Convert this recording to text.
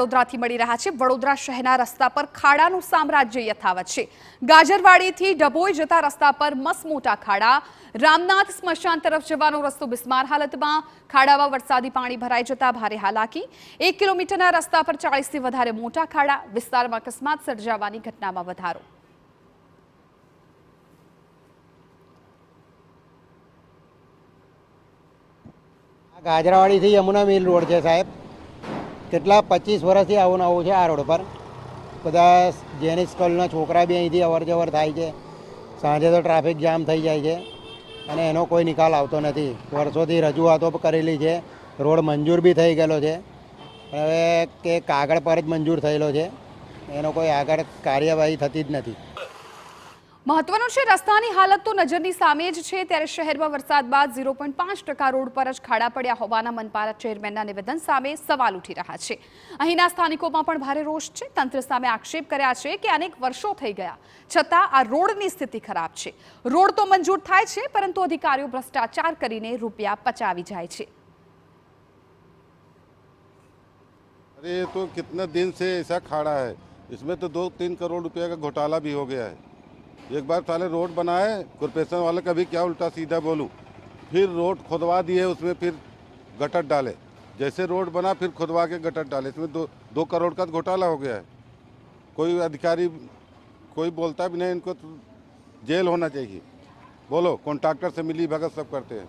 વડોદરાથી મળી રહ્યા છે। વડોદરા શહેરના રસ્તા પર ખાડાનું સામ્રાજ્ય યથાવત છે। ગાજરવાડીથી ડભોઈ જતા રસ્તા પર મસમોટા ખાડા। રામનાથ સ્મશાન તરફ જવાનો રસ્તો બિસ્માર હાલતમાં। ખાડામાં વરસાદી પાણી ભરાઈ જતા ભારે હાલાકી। 1 કિલોમીટરના રસ્તા પર 40થી વધારે મોટા ખાડા। વિસ્તારમાં અકસ્માત સર્જાવાની ઘટનામાં વધારો। गाजरावाड़ी थी यमुना मिल रोड है साहेब। કેટલા 25 વર્ષથી આવું આવું છે। આ રોડ પર બધા જેની સ્કૂલના છોકરા બી અહીંથી અવર જવર થાય છે। સાંજે તો ટ્રાફિક જામ થઈ જાય છે અને એનો કોઈ નિકાલ આવતો નથી। વર્ષોથી રજૂઆતો કરેલી છે। રોડ મંજૂર બી થઈ ગયેલો છે, હવે કે કાગળ પર જ મંજૂર થયેલો છે, એનો કોઈ આગળ કાર્યવાહી થતી જ નથી। મહત્વનું છે રસ્તાની હાલત તો નજરની સામે જ છે। ત્યારે શહેરમાં વરસાદ બાદ 0.5% રોડ પર જ ખાડા પડ્યા હોવાના મનપા ચેરમેનના નિવેદન સામે સવાલ ઉઠી રહ્યા છે। અહીંના સ્થાનિકોમાં પણ ભારે રોષ છે। તંત્ર સામે આક્ષેપ કર્યા છે કે અનેક વર્ષો થઈ ગયા છતાં આ રોડની સ્થિતિ ખરાબ છે। રોડ તો મંજૂર થાય છે પરંતુ અધિકારીઓ ભ્રષ્ટાચાર કરીને રૂપિયા પચાવી જાય છે। अरे ये तो कितने दिन से ऐसा खाड़ा है, इसमें तो 2-3 करोड़ रुपए का घोटाला भी हो गया है। एक बार पहले रोड बनाए कॉरपोरेशन वाले, कभी क्या उल्टा सीधा बोलूं, फिर रोड खुदवा दिए, उसमें फिर गटर डाले। जैसे रोड बना फिर खुदवा के गटर डाले, इसमें 2 करोड़ का घोटाला हो गया है। कोई अधिकारी कोई बोलता भी नहीं, इनको तो जेल होना चाहिए। बोलो, कॉन्ट्रैक्टर से मिली भगत सब करते हैं।